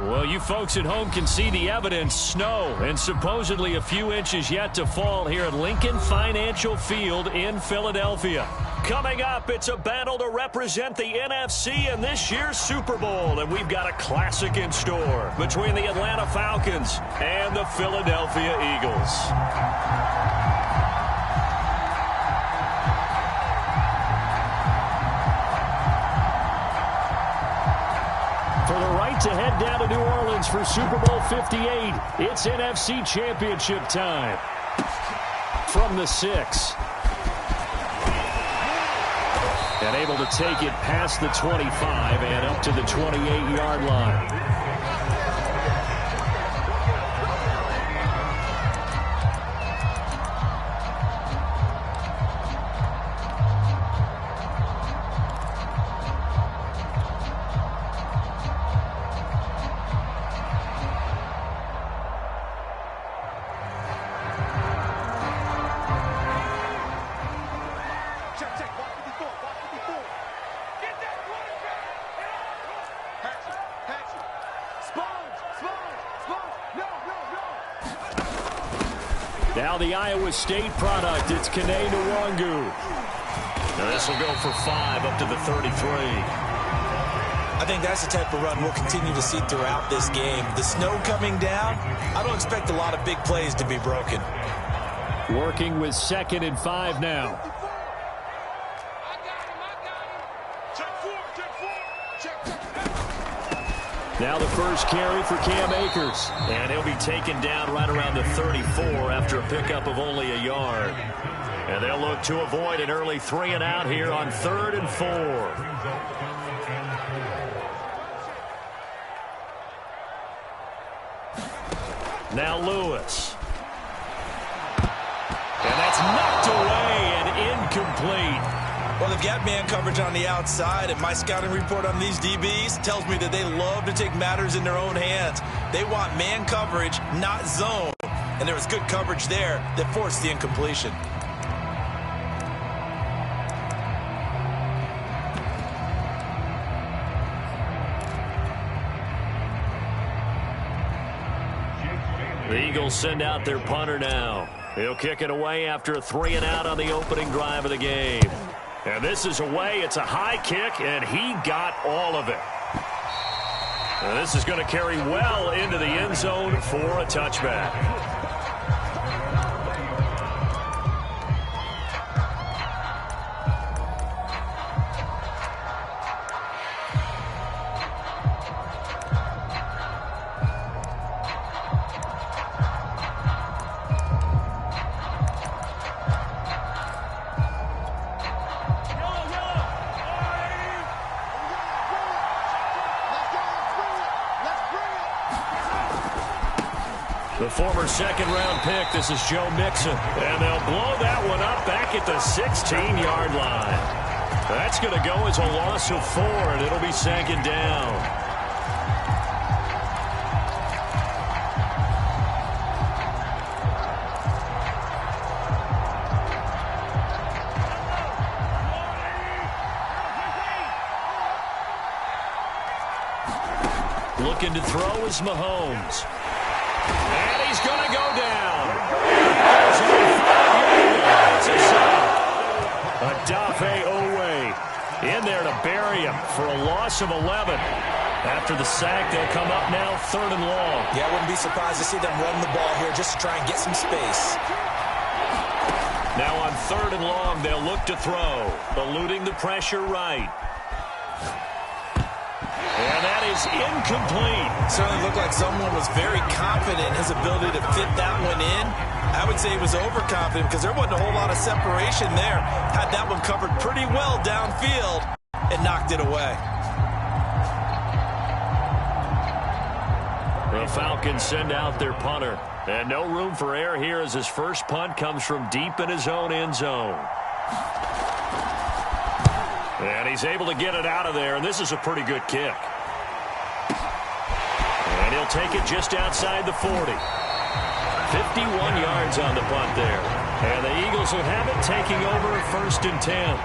Well, you folks at home can see the evidence. Snow and supposedly a few inches yet to fall here at Lincoln Financial Field in Philadelphia. Coming up, it's a battle to represent the NFC in this year's Super Bowl. And we've got a classic in store between the Atlanta Falcons and the Philadelphia Eagles. To head down to New Orleans for Super Bowl 58. It's NFC Championship time. From the 6. And able to take it past the 25 and up to the 28-yard line. Now the Iowa State product, it's Kene Nwangu. Now this will go for 5 up to the 33. I think that's the type of run we'll continue to see throughout this game. The snow coming down, I don't expect a lot of big plays to be broken. Working with 2nd and 5 now. Now the first carry for Cam Akers. And he'll be taken down right around the 34 after a pickup of only a yard. And they'll look to avoid an early 3 and out here on 3rd and 4. Now Lewis. And that's knocked away and incomplete. Well, they've got man coverage on the outside, and my scouting report on these DBs tells me that they love to take matters in their own hands. They want man coverage, not zone. And there was good coverage there that forced the incompletion. The Eagles send out their punter now. He'll kick it away after a 3 and out on the opening drive of the game. And this is away. It's a high kick, and he got all of it. And this is going to carry well into the end zone for a touchback. The former second-round pick, this is Joe Mixon. And they'll blow that one up back at the 16-yard line. That's going to go as a loss of 4, and it'll be 2nd down. Looking to throw is Mahomes. And he's going to go down. There's only 5 yards. Odafe Oweh in there to bury him for a loss of 11. After the sack, they'll come up now 3rd and long. Yeah, I wouldn't be surprised to see them run the ball here just to try and get some space. Now on 3rd and long, they'll look to throw, eluding the pressure right. And that is incomplete. Certainly looked like someone was very confident in his ability to fit that one in. I would say he was overconfident because there wasn't a whole lot of separation there. Had that one covered pretty well downfield and knocked it away. The Falcons send out their punter. And no room for error here as his first punt comes from deep in his own end zone. And he's able to get it out of there, and this is a pretty good kick. And he'll take it just outside the 40. 51 yards on the punt there. And the Eagles will have it taking over 1st and 10.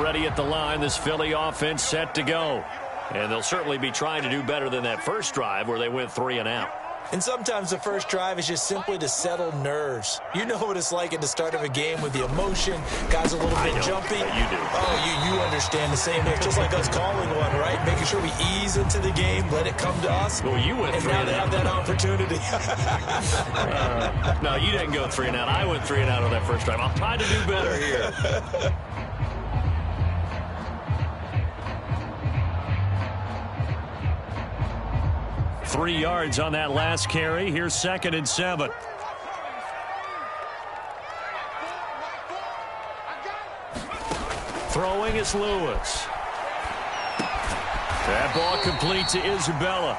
ready at the line. This Philly offense set to go. And they'll certainly be trying to do better than that first drive where they went 3 and out. And sometimes the first drive is just simply to settle nerves. You know what it's like at the start of a game with the emotion. Guys a little bit jumpy. Yeah, you do. Oh, you understand the same there. Just like us calling one, right? Making sure we ease into the game, let it come to us. Well, you went 3 and now and they out. have that opportunity. No, you didn't go 3 and out. I went 3 and out on that first drive. I'll try to do better here. 3 yards on that last carry. Here's 2nd and 7. Throwing is Lewis. That ball complete to Isabella.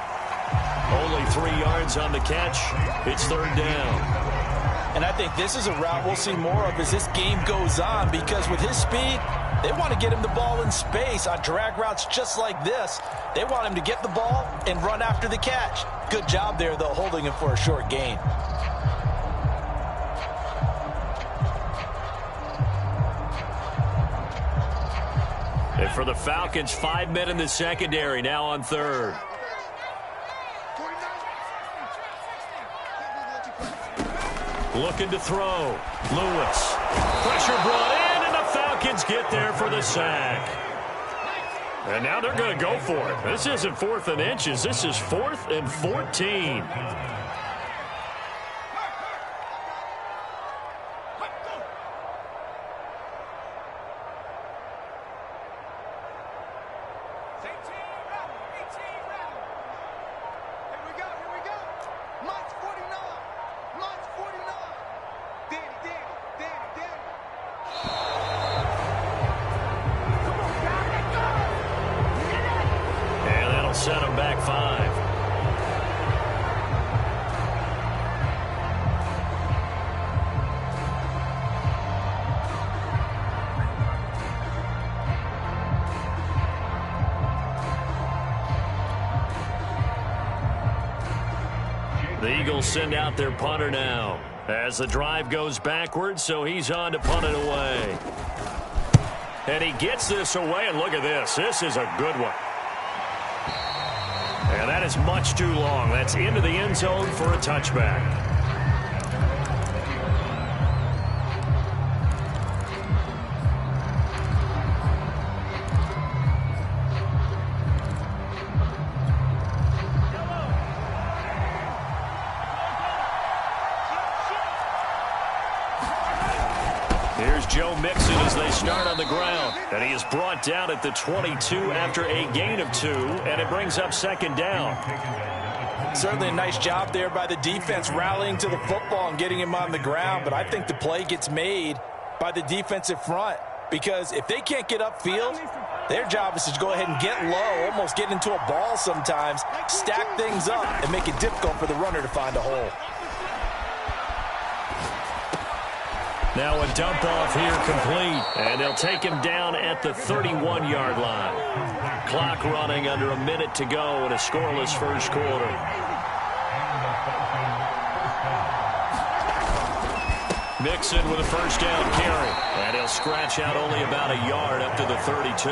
Only 3 yards on the catch. It's 3rd down. And I think this is a route we'll see more of as this game goes on, because with his speed, they want to get him the ball in space on drag routes just like this. They want him to get the ball and run after the catch. Good job there, though, holding him for a short gain. And for the Falcons, 5 men in the secondary, now on 3rd. Looking to throw. Lewis. Pressure brought in, and the Falcons get there for the sack. And now they're going to go for it. This isn't 4th and inches. This is 4th and 14. Set him back 5. The Eagles send out their punter now as the drive goes backwards, so he's on to punt it away. And he gets this away, and look at this. This is a good one. And that is much too long. That's into the end zone for a touchback. Here's Joe Mixon as they start on the ground. And he is brought down at the 22 after a gain of 2. And it brings up 2nd down. Certainly a nice job there by the defense rallying to the football and getting him on the ground. But I think the play gets made by the defensive front. Because if they can't get upfield, their job is to go ahead and get low, almost get into a ball sometimes, stack things up, and make it difficult for the runner to find a hole. Now a dump off here complete, and they'll take him down at the 31-yard line. Clock running under a minute to go in a scoreless first quarter. Mixon with a first down carry, and he'll scratch out only about a yard up to the 32.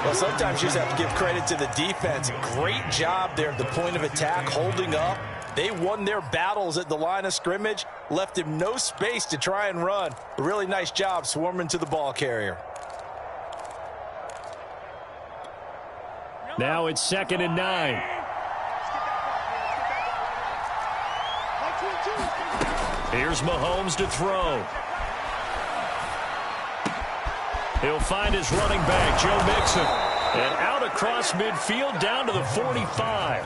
Well, sometimes you just have to give credit to the defense. Great job there at the point of attack, holding up. They won their battles at the line of scrimmage, left him no space to try and run. A really nice job swarming to the ball carrier. Now it's 2nd and 9. Here's Mahomes to throw. He'll find his running back, Joe Mixon. And out across midfield down to the 45.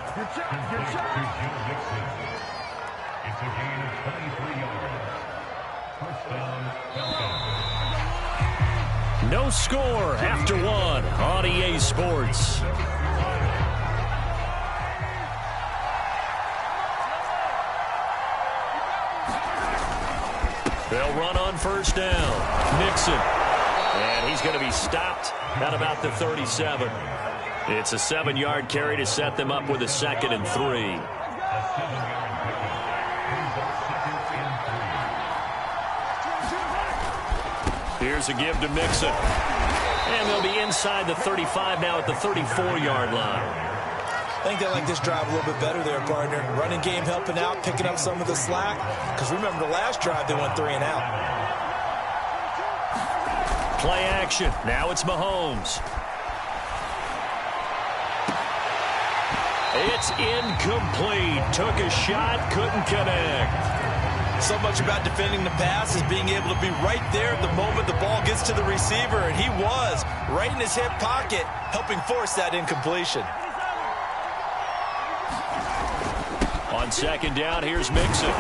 No score after 1 on EA Sports. They'll run on first down. Mixon. And he's going to be stopped at about the 37. It's a 7-yard carry to set them up with a 2nd and 3. Here's a give to Mixon. And they'll be inside the 35 now at the 34-yard line. I think they like this drive a little bit better there, partner. Running game helping out, picking up some of the slack. Because remember, the last drive, they went 3 and out. Play action. Now it's Mahomes. It's incomplete. Took a shot, couldn't connect. So much about defending the pass is being able to be right there at the moment the ball gets to the receiver, and he was right in his hip pocket, helping force that incompletion. On second down, here's Mixon.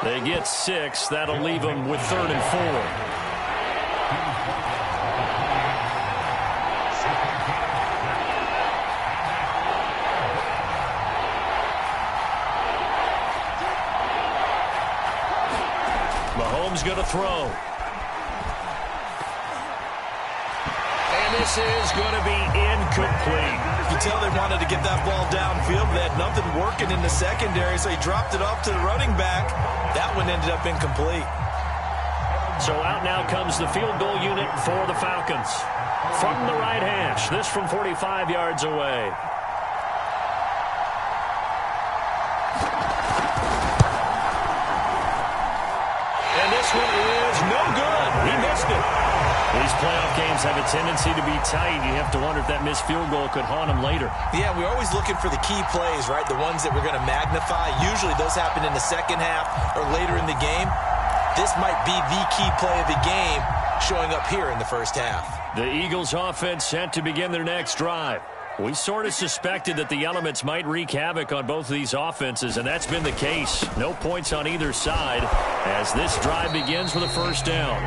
They get 6. That'll leave them with 3rd and 4. Mahomes going to throw. And this is going to be incomplete. You can tell they wanted to get that ball downfield. They had nothing working in the secondary, so he dropped it off to the running back. That one ended up incomplete. So out now comes the field goal unit for the Falcons. From the right hash, this from 45 yards away. This one is no good. He missed it. These playoff games have a tendency to be tight. You have to wonder if that missed field goal could haunt him later. Yeah, we're always looking for the key plays, right? The ones that we're going to magnify. Usually those happen in the second half or later in the game. This might be the key play of the game showing up here in the first half. The Eagles offense set to begin their next drive. We sort of suspected that the elements might wreak havoc on both of these offenses, and that's been the case. No points on either side as this drive begins with a first down.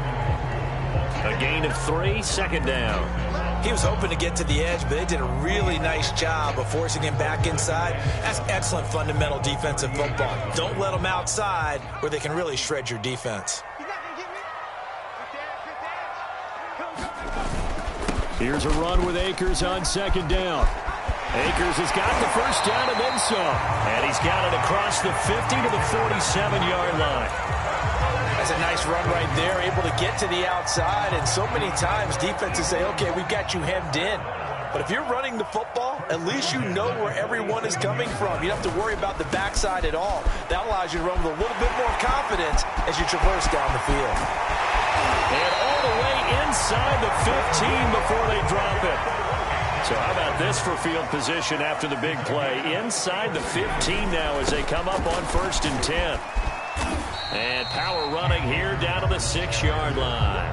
A gain of 3, second down. He was hoping to get to the edge, but they did a really nice job of forcing him back inside. That's excellent fundamental defensive football. Don't let them outside where they can really shred your defense. Here's a run with Akers on second down. Akers has got the first down and then some. And he's got it across the 50 to the 47-yard line. That's a nice run right there, able to get to the outside. And so many times defenses say, okay, we've got you hemmed in. But if you're running the football, at least you know where everyone is coming from. You don't have to worry about the backside at all. That allows you to run with a little bit more confidence as you traverse down the field. And all the way inside the 15 before they drop it. So how about this for field position after the big play? Inside the 15 now as they come up on 1st and 10. And power running here down to the 6-yard line.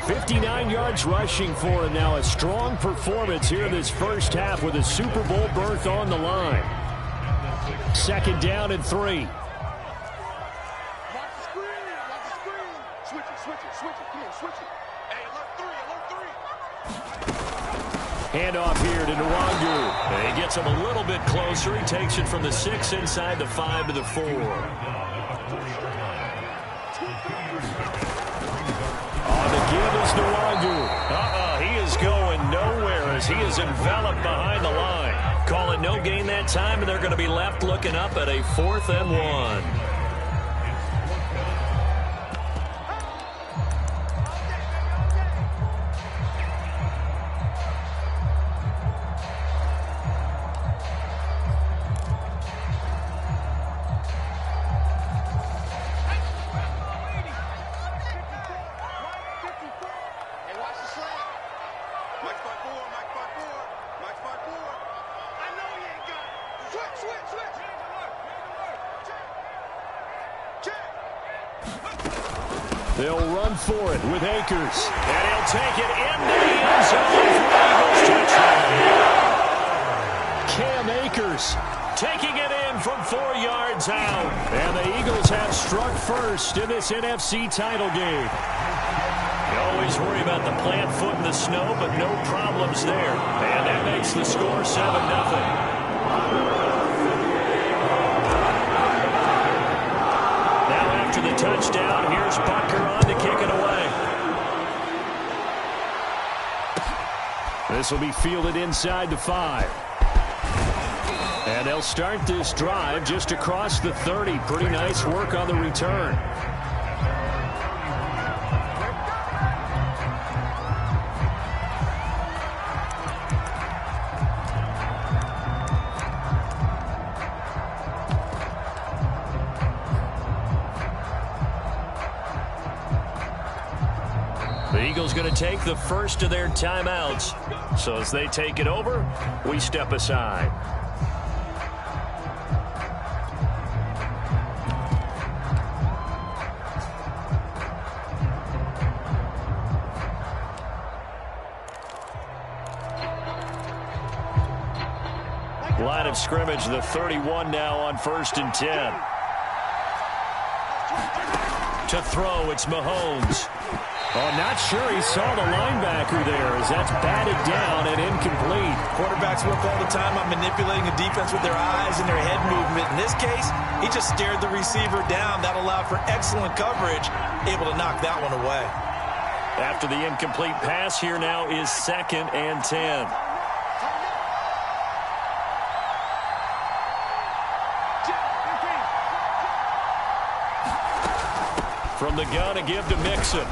59 yards rushing for him now. A strong performance here in this first half with a Super Bowl berth on the line. Second down and 3. Handoff here to Nwangu. And he gets him a little bit closer. He takes it from the 6 inside the 5 to the 4. On the give is Nwangu. He is going nowhere as he is enveloped behind the line. Call it no gain that time, and they're going to be left looking up at a 4th and 1. They'll run for it with Akers. And he'll take it into the end zone for the Eagles touchdown. Cam Akers taking it in from 4 yards out. And the Eagles have struck first in this NFC title game. You always worry about the plant foot in the snow, but no problems there. And that makes the score 7-0. After the touchdown, here's Butker on to kick it away. This will be fielded inside the 5. And they'll start this drive just across the 30. Pretty nice work on the return. Eagles going to take the first of their timeouts. So as they take it over, we step aside. Line of scrimmage, the 31 now on 1st and 10. To throw, it's Mahomes. Oh, not sure he saw the linebacker there as that's batted down and incomplete. Quarterbacks work all the time on manipulating a defense with their eyes and their head movement. In this case, he just stared the receiver down. That allowed for excellent coverage, able to knock that one away. After the incomplete pass, here now is 2nd and 10. From the gun, a give to Mixon.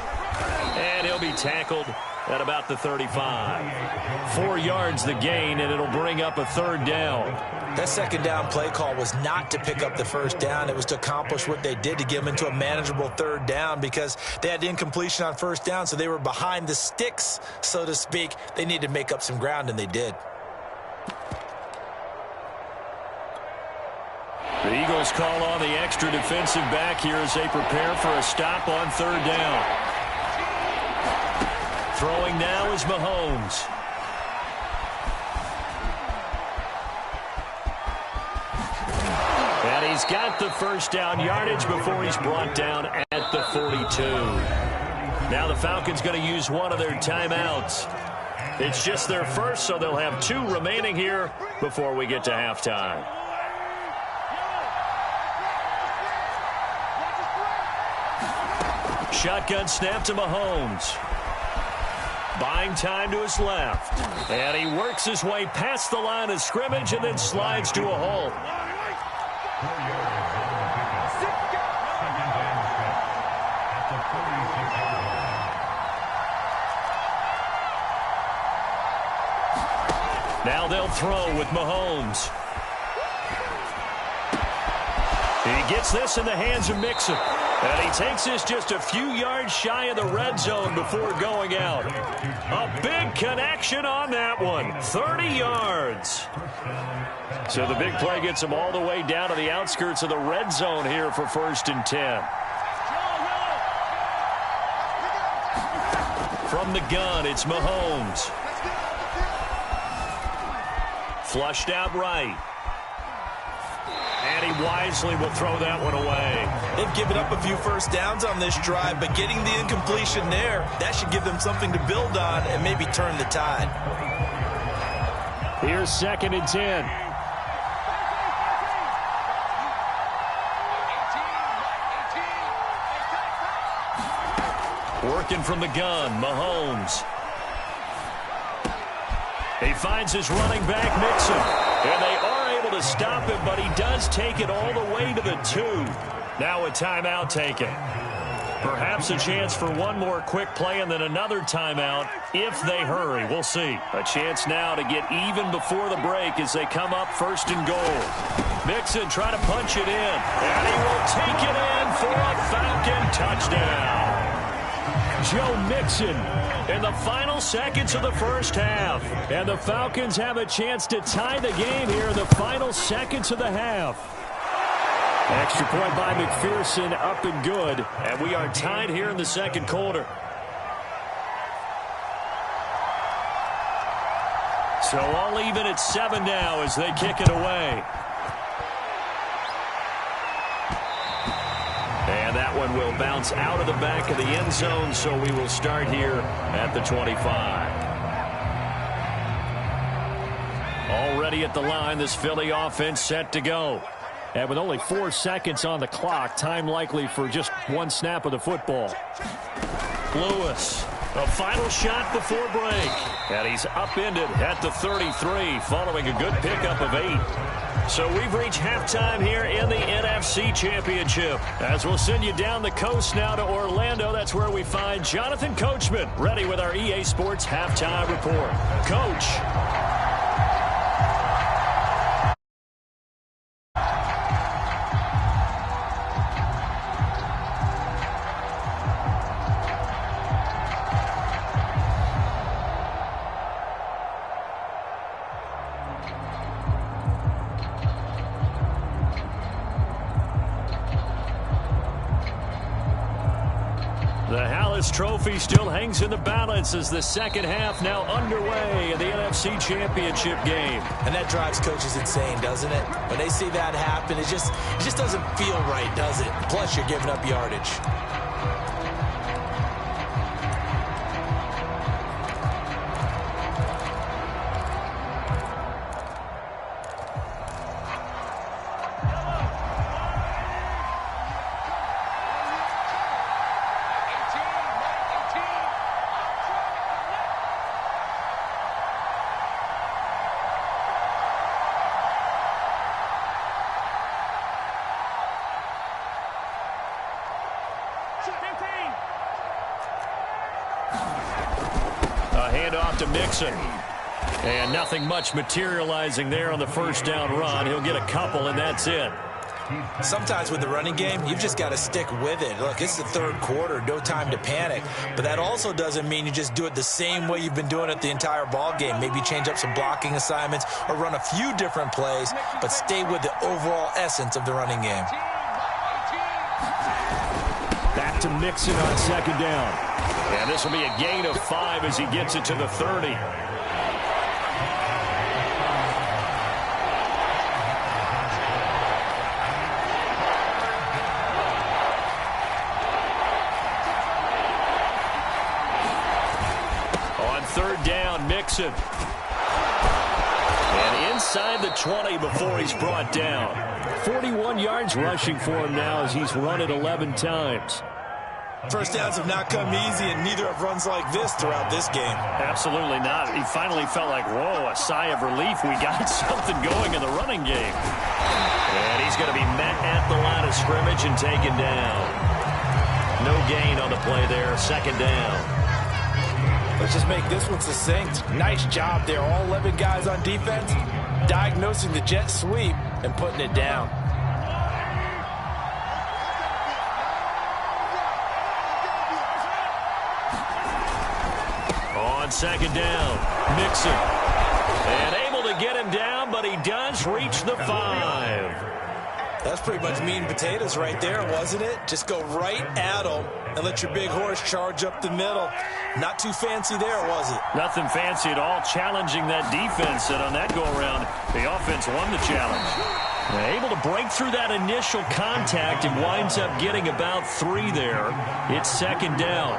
And he'll be tackled at about the 35. 4 yards the gain, and it'll bring up a 3rd down. That 2nd down play call was not to pick up the 1st down. It was to accomplish what they did, to get them into a manageable 3rd down, because they had incompletion on 1st down, so they were behind the sticks, so to speak. They needed to make up some ground, and they did. The Eagles call on the extra defensive back here as they prepare for a stop on 3rd down. Throwing now is Mahomes. And he's got the 1st down yardage before he's brought down at the 42. Now the Falcons going to use one of their timeouts. It's just their first, so they'll have 2 remaining here before we get to halftime. Shotgun snap to Mahomes. Buying time to his left. And he works his way past the line of scrimmage and then slides to a halt. Now they'll throw with Mahomes. He gets this in the hands of Mixon. And he takes this just a few yards shy of the red zone before going out. A big connection on that one. 30 yards. So the big play gets him all the way down to the outskirts of the red zone here for 1st and 10. From the gun, it's Mahomes. Flushed out right. And he wisely will throw that one away. They've given up a few 1st downs on this drive, but getting the incompletion there, that should give them something to build on and maybe turn the tide. Here's 2nd and 10. Working from the gun, Mahomes. He finds his running back, Mixon. And they are able to stop him, but he does take it all the way to the 2. Now a timeout taken. Perhaps a chance for one more quick play and then another timeout if they hurry. We'll see. A chance now to get even before the break as they come up 1st and goal. Mixon trying to punch it in. And he will take it in for a Falcon touchdown. Joe Mixon in the final seconds of the 1st half. And the Falcons have a chance to tie the game here in the final seconds of the half. Extra point by McPherson, up and good. And we are tied here in the 2nd quarter. So all even at 7 now as they kick it away. And that one will bounce out of the back of the end zone, so we will start here at the 25. Already at the line, this Philly offense set to go. And with only 4 seconds on the clock, time likely for just one snap of the football. Lewis, a final shot before break. And he's upended at the 33 following a good pickup of 8. So we've reached halftime here in the NFC Championship. As we'll send you down the coast now to Orlando, that's where we find Jonathan Coachman ready with our EA Sports Halftime Report. Coach. This trophy still hangs in the balance as the second half now underway in the NFC Championship game. And that drives coaches insane, doesn't it? When they see that happen, it just doesn't feel right, does it? Plus, you're giving up yardage. A handoff to Mixon. And nothing much materializing there on the first down run. He'll get a couple, and that's it. Sometimes with the running game, you've just got to stick with it. Look, it's the third quarter, no time to panic. But that also doesn't mean you just do it the same way you've been doing it the entire ball game. Maybe change up some blocking assignments or run a few different plays, but stay with the overall essence of the running game. Back to Mixon on second down. And this will be a gain of 5 as he gets it to the 30. On third down, Mixon. And inside the 20 before he's brought down. 41 yards rushing for him now as he's run it 11 times. First downs have not come easy, and neither have runs like this throughout this game. Absolutely not. He finally felt like, whoa, a sigh of relief. We got something going in the running game. And he's going to be met at the line of scrimmage and taken down. No gain on the play there. Second down. Let's just make this one succinct. Nice job there. All 11 guys on defense diagnosing the jet sweep and putting it down. On second down, Mixon. And able to get him down, but he does reach the 5. That's pretty much meat and potatoes right there, wasn't it? Just go right at him and let your big horse charge up the middle. Not too fancy there, was it? Nothing fancy at all, challenging that defense. And on that go-around, the offense won the challenge. Able to break through that initial contact and winds up getting about 3 there. It's second down.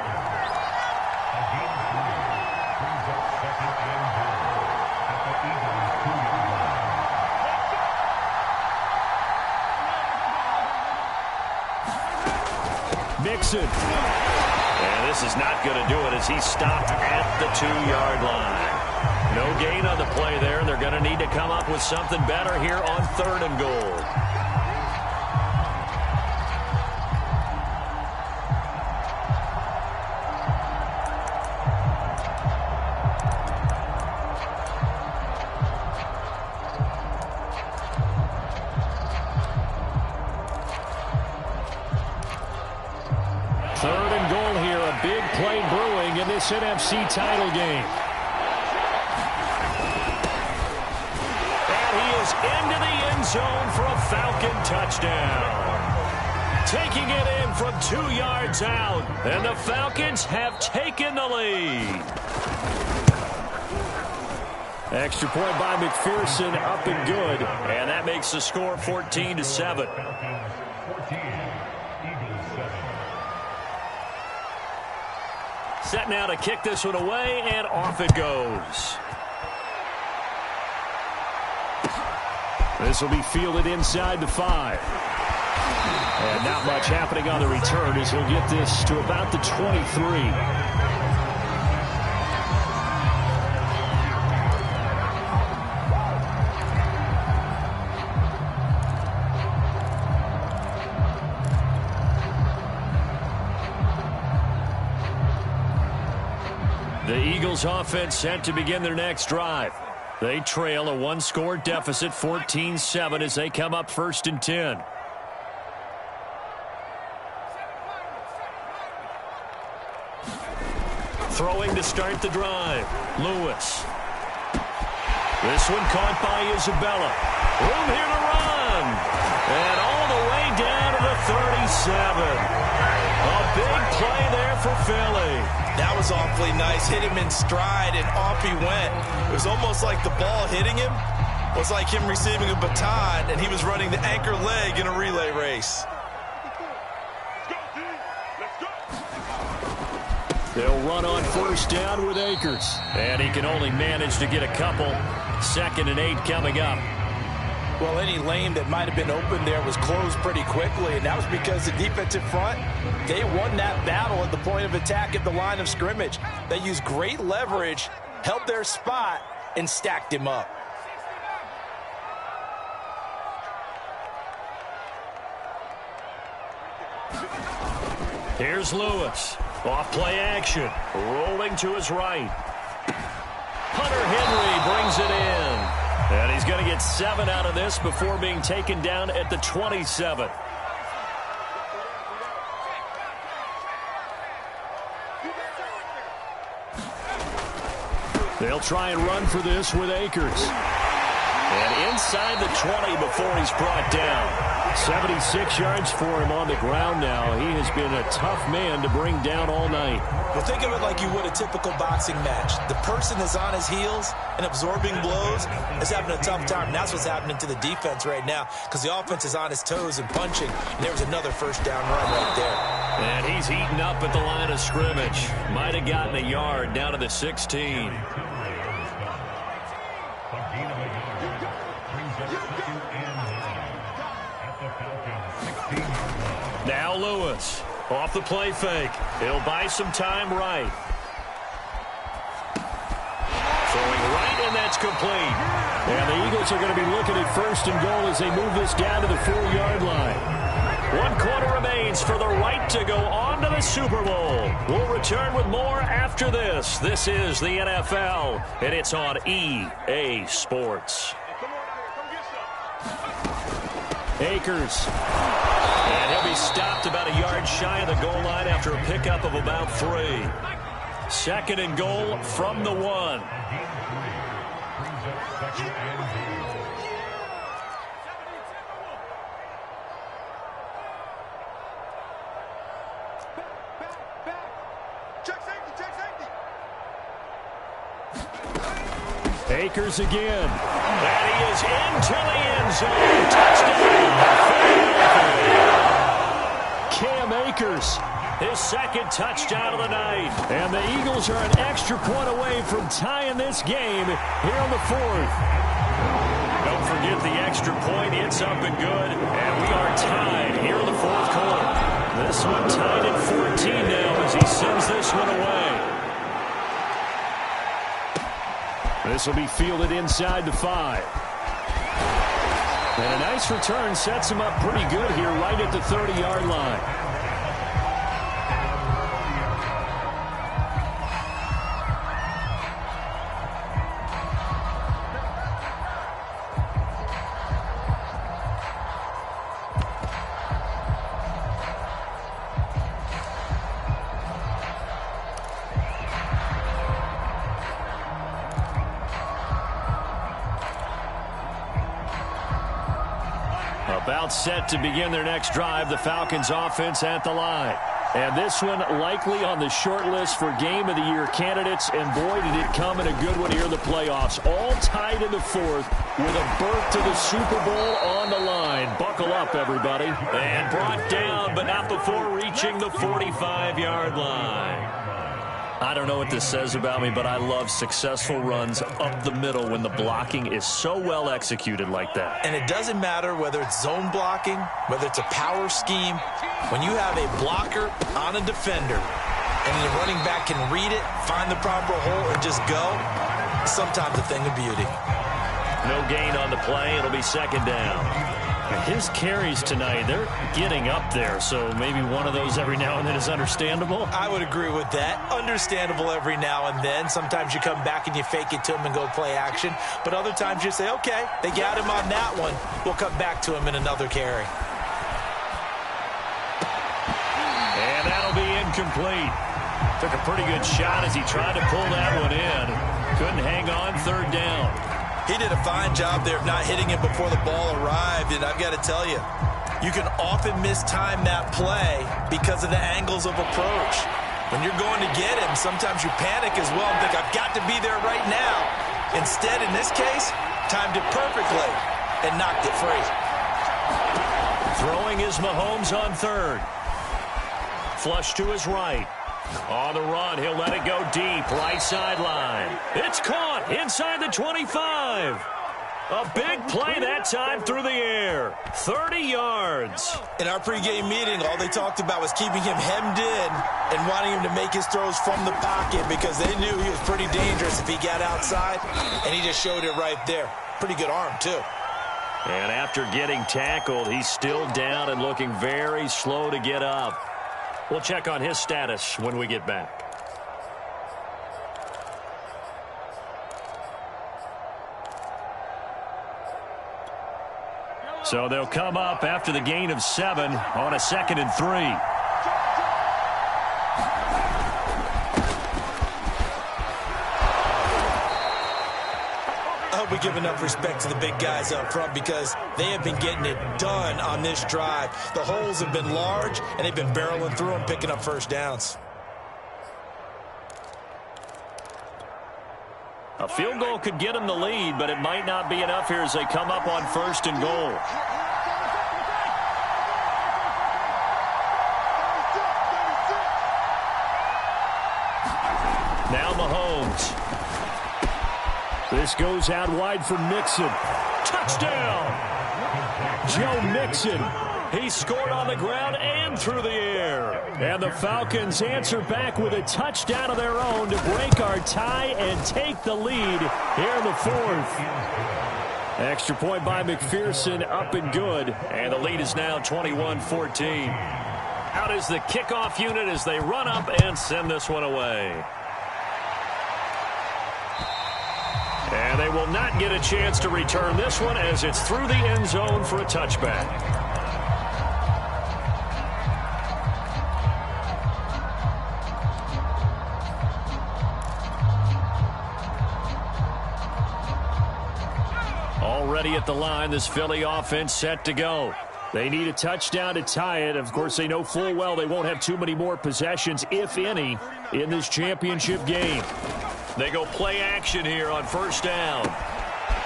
Mixon. And this is not going to do it as he's stopped at the 2-yard line. No gain on the play there, and they're going to need to come up with something better here on third and goal. Third and goal here, a big play brewing in this NFC title game. And he is into the end zone for a Falcon touchdown. Taking it in from 2 yards out, and the Falcons have taken the lead. Extra point by McPherson, up and good. And that makes the score 14-7. Set now to kick this one away, and off it goes. This will be fielded inside the 5. And not much happening on the return as he'll get this to about the 23. The Eagles offense set to begin their next drive. They trail a 1-score deficit, 14-7, as they come up first and 10. Throwing to start the drive. Lewis. This one caught by Isabella. Room here to run. And all the way down to the 37. A big play there for Philly. That was awfully nice. Hit him in stride, and off he went. It was almost like the ball hitting him was like him receiving a baton, and he was running the anchor leg in a relay race. They'll run on first down with Akers. And he can only manage to get a couple. 2nd and 8 coming up. Well, any lane that might have been open there was closed pretty quickly, and that was because the defensive front, they won that battle at the point of attack at the line of scrimmage. They used great leverage, held their spot, and stacked him up. Here's Lewis. Off play action. Rolling to his right. Hunter Henry brings it in. And he's going to get 7 out of this before being taken down at the 27. They'll try and run for this with Akers. And inside the 20 before he's brought down. 76 yards for him on the ground now. He has been a tough man to bring down all night. Well, think of it like you would a typical boxing match. The person that's on his heels and absorbing blows is having a tough time. And that's what's happening to the defense right now because the offense is on his toes and punching. And there was another first down run right there. And he's heating up at the line of scrimmage. Might have gotten a yard down to the 16. Now Lewis, off the play fake. He'll buy some time right. Throwing right, and that's complete. And the Eagles are going to be looking at 1st and goal as they move this down to the 4-yard line. 1 quarter remains for the right to go on to the Super Bowl. We'll return with more after this. This is the NFL, and it's on EA Sports. Akers. And he'll be stopped about a yard shy of the goal line after a pickup of about 3. 2nd and goal from the 1. Akers again. And he is into the end zone. Touchdown. Cam Akers, his 2nd touchdown of the night. And the Eagles are an extra point away from tying this game here on the 4th. Don't forget the extra point. It's up and good. And we are tied here in the 4th quarter. This one tied at 14 now as he sends this one away. This will be fielded inside the 5. And a nice return sets him up pretty good here right at the 30-yard line. About set to begin their next drive, the Falcons offense at the line. And this one likely on the short list for Game of the Year candidates. And boy, did it come in a good one here in the playoffs. All tied in the 4th with a berth to the Super Bowl on the line. Buckle up, everybody. And brought down, but not before reaching the 45-yard line. I don't know what this says about me, but I love successful runs up the middle when the blocking is so well executed like that. And it doesn't matter whether it's zone blocking, whether it's a power scheme. When you have a blocker on a defender and the running back can read it, find the proper hole, and just go, sometimes a thing of beauty. No gain on the play. It'll be 2nd down. His carries tonight, they're getting up there, so maybe one of those every now and then is understandable. I would agree with that. Understandable every now and then. Sometimes you come back and you fake it to him and go play action. But other times you say, okay, they got him on that one. We'll come back to him in another carry. And that'll be incomplete. Took a pretty good shot as he tried to pull that one in. Couldn't hang on, 3rd down. He did a fine job there of not hitting it before the ball arrived, and I've got to tell you, You can often mistime that play because of the angles of approach. When you're going to get him, sometimes you panic as well and think, I've got to be there right now. Instead, in this case, timed it perfectly and knocked it free. Throwing is Mahomes on third. Flush to his right. On the run, he'll let it go deep, right sideline. It's caught inside the 25. A big play that time through the air. 30 yards. In our pregame meeting, all they talked about was keeping him hemmed in and wanting him to make his throws from the pocket because they knew he was pretty dangerous if he got outside, and he just showed it right there. Pretty good arm, too. And after getting tackled, he's still down and looking very slow to get up. We'll check on his status when we get back. So they'll come up after the gain of 7 on a 2nd and 3. I hope we give enough respect to the big guys up front because they have been getting it done on this drive. The holes have been large, and they've been barreling through them, picking up first downs. A field goal could get them the lead, but it might not be enough here as they come up on 1st and goal. Now Mahomes. This goes out wide for Mixon. Touchdown! Joe Mixon. He scored on the ground and through the air. And the Falcons answer back with a touchdown of their own to break our tie and take the lead here in the 4th. Extra point by McPherson, up and good. And the lead is now 21-14. Out is the kickoff unit as they run up and send this one away. And they will not get a chance to return this one as it's through the end zone for a touchback. Already at the line, this Philly offense set to go. They need a touchdown to tie it. Of course, they know full well they won't have too many more possessions, if any, in this championship game. They go play action here on 1st down.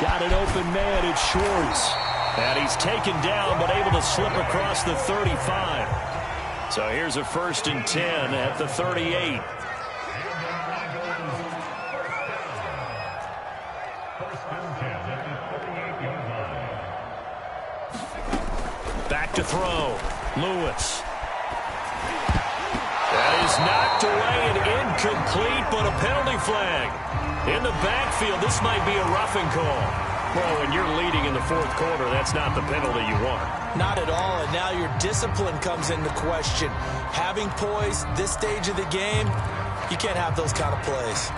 Got an open man, it's Schwartz. And he's taken down, but able to slip across the 35. So here's a 1st and 10 at the 38. Back to throw. Lewis. That is knocked away and incomplete, but a penalty flag. In the backfield, this might be a roughing call. Well, when you're leading in the 4th quarter, that's not the penalty you want. Not at all, and now your discipline comes into question. Having poise this stage of the game, you can't have those kind of plays.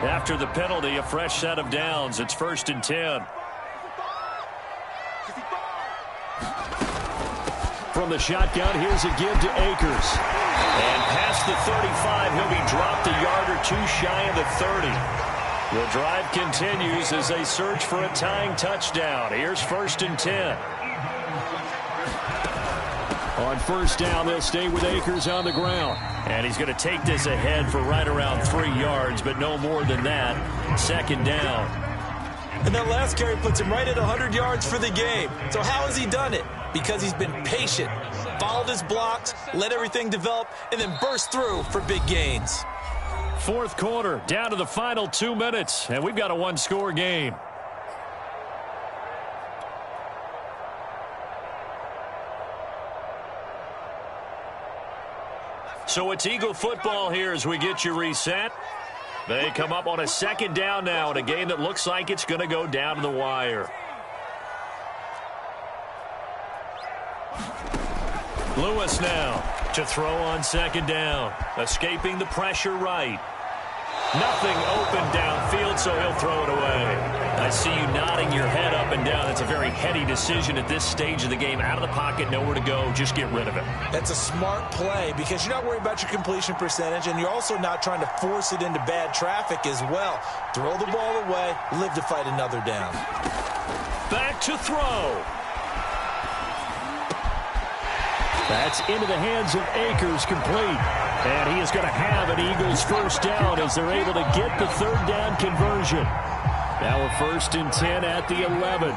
After the penalty, a fresh set of downs. It's 1st and 10. From the shotgun, here's a give to Akers. And past the 35, he'll be dropped a yard or two shy of the 30. The drive continues as they search for a tying touchdown. Here's 1st and 10. On 1st down, they'll stay with Akers on the ground. And he's going to take this ahead for right around 3 yards, but no more than that. 2nd down. And that last carry puts him right at 100 yards for the game. So how has he done it? Because he's been patient, followed his blocks, let everything develop, and then burst through for big gains. 4th quarter, down to the final 2 minutes, and we've got a one-score game. So it's Eagle football here as we get you reset. They come up on a 2nd down now in a game that looks like it's going to go down to the wire. Lewis now to throw on 2nd down. Escaping the pressure right. Nothing open downfield, so he'll throw it away. I see you nodding your head up and down. It's a very heady decision at this stage of the game. Out of the pocket, nowhere to go. Just get rid of it. That's a smart play because you're not worried about your completion percentage, and you're also not trying to force it into bad traffic as well. Throw the ball away, live to fight another down. Back to throw. That's into the hands of Akers, complete. And he is going to have an Eagles first down as they're able to get the third down conversion. Now a 1st and 10 at the 11.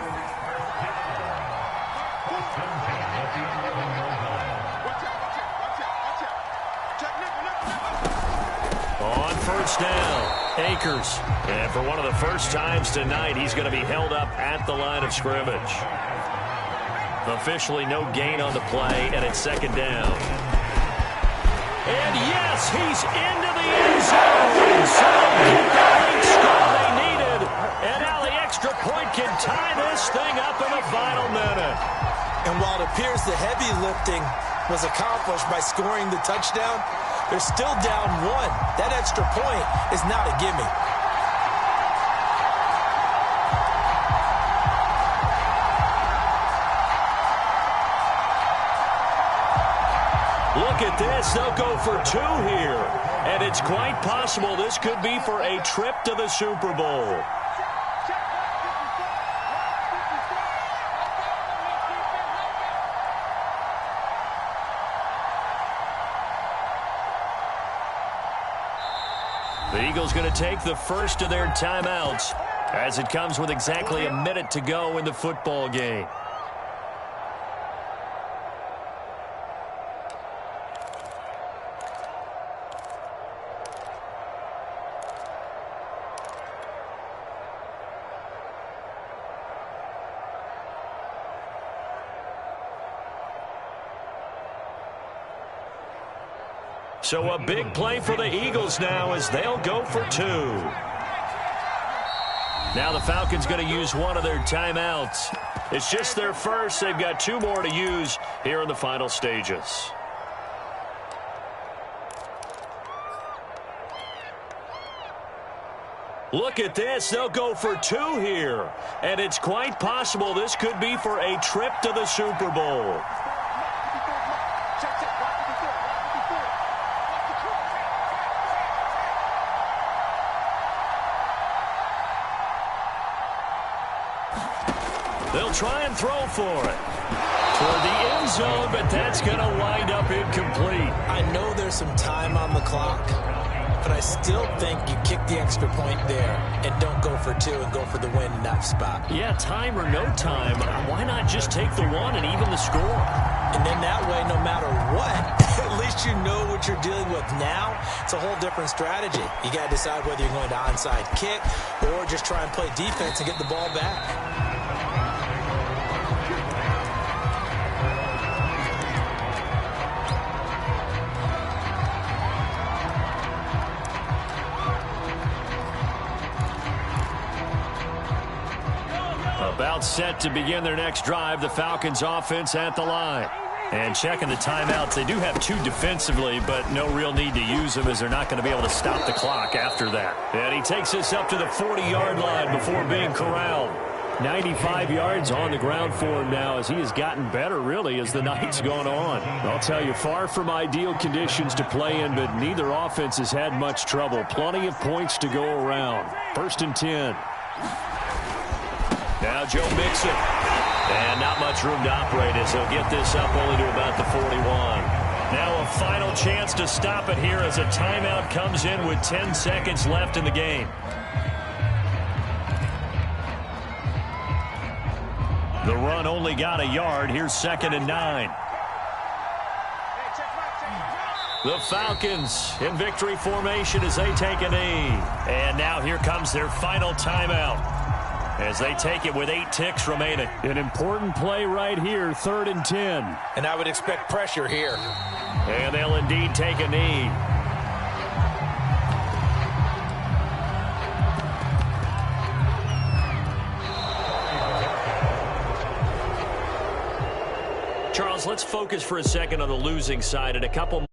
On first down, Akers. And for one of the first times tonight, he's going to be held up at the line of scrimmage. Officially no gain on the play, and it's 2nd down. And yes, he's into the end zone. So get the late score they needed. And now the extra point can tie this thing up in the final minute. And while it appears the heavy lifting was accomplished by scoring the touchdown, they're still down 1. That extra point is not a gimme. Look at this. They'll go for 2 here. And it's quite possible this could be for a trip to the Super Bowl. The Eagles going to take the first of their timeouts as it comes with exactly a minute to go in the football game. So a big play for the Eagles now as they'll go for 2. Now the Falcons going to use one of their timeouts. It's just their first. They've got 2 more to use here in the final stages. Look at this. They'll go for 2 here. And it's quite possible this could be for a trip to the Super Bowl. They'll try and throw for it. Toward the end zone, but that's going to wind up incomplete. I know there's some time on the clock, but I still think you kick the extra point there and don't go for 2 and go for the win in that spot. Yeah, time or no time, why not just take the 1 and even the score? And then that way, no matter what, at least you know what you're dealing with now. It's a whole different strategy. You got to decide whether you're going to onside kick or just try and play defense and get the ball back. About set to begin their next drive, the Falcons offense at the line. And checking the timeouts, they do have 2 defensively, but no real need to use them as they're not going to be able to stop the clock after that. And he takes us up to the 40-yard line before being corralled. 95 yards on the ground for him now as he has gotten better, really, as the night's gone on. I'll tell you, far from ideal conditions to play in, but neither offense has had much trouble. Plenty of points to go around. 1st and 10. Now Joe Mixon. And not much room to operate as he'll get this up only to about the 41. Now a final chance to stop it here as a timeout comes in with 10 seconds left in the game. The run only got a yard. Here's 2nd and 9. The Falcons in victory formation as they take a knee. And now here comes their final timeout as they take it with 8 ticks remaining. An important play right here, 3rd and 10. And I would expect pressure here. And they'll indeed take a knee. Charles, let's focus for a second on the losing side and a couple